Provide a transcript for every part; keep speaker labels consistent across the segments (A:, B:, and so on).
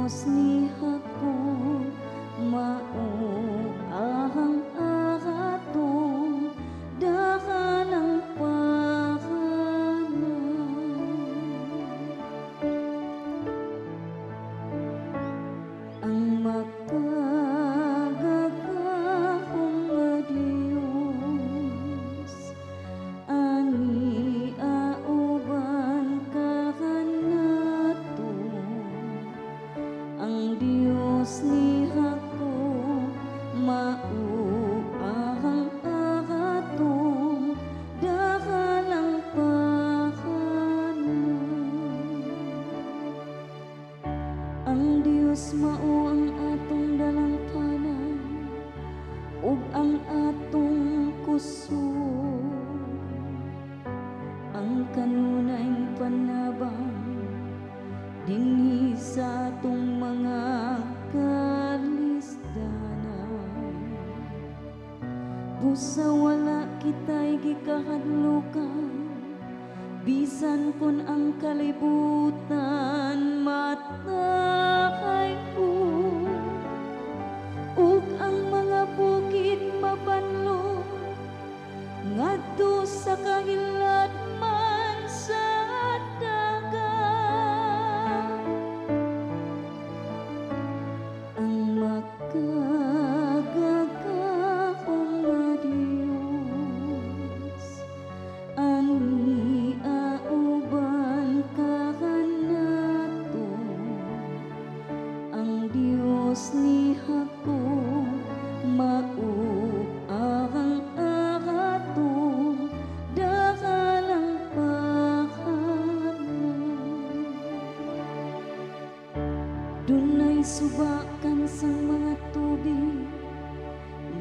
A: Dios ni Hakon mao ahang ahatong dahalang pahanan. Ang makagagahong nga Dios ani auban kahanato. Ang Dios ni Hakon mao ahang ahatong dahalang pahanan. Ang Dios mao ang atong dalangpanan ug ang atong kusog. Ang kanunayng panabang dinhi sa atong mga kalisdanan. Busa wala kita'y gikahadlukan, bisan kun ang kalibutan matay ug ang mga bukid mabanlo ngadto sa kahilad man sa dagat. Ang makagagahong nga Dios ani auban kahanato. Ang Dios ni Hakon mao ahang ahatong dahalang pahanan. Dunay subakan sang mga tubig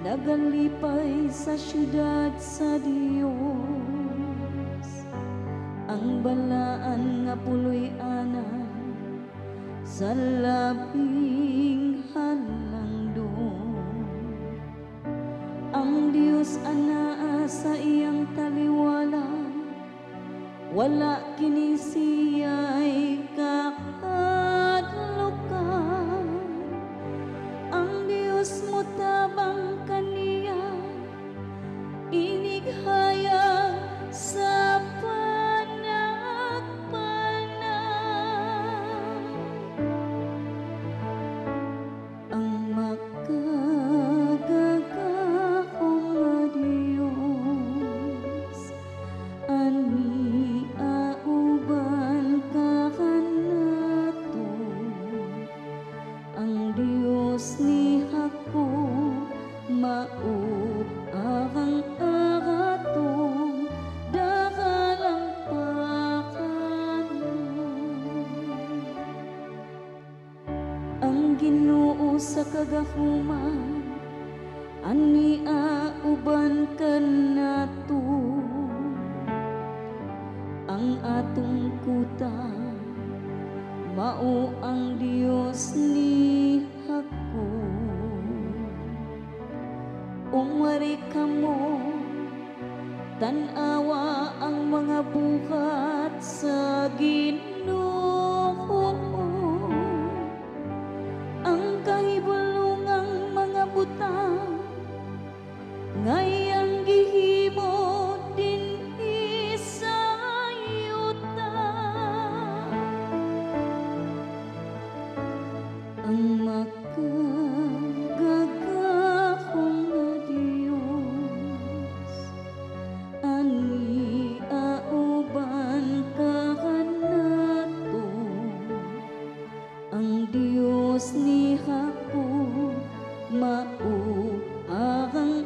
A: nagalipay sa syudad sa Dios. Ang balaan nga puloy ana sa labing halangdon. Ang Dios anaa sa iyang taliwala, wala kini siya'y kahadlukan. Ang Dios mo tabang kaniya, inighaya sa panagpanan. Ang makagagahong nga Dios ani auban kahanato. Ang Dios ni Hakon mao ahang ahatong dahalang pahanan. Ang Ginoo sa kagahuman ani auban kanato. Ang atong kuta mao ang Dios ni Hakon. Umari kamo tan-awa ang mga buhat sa Ginoo. Ang kahibulungang mga butang ngayang gihimo dinhi sa yuta. Ang makagagahong nga Dios ani auban kahanato. Ang Dios ni Hakon mao ahang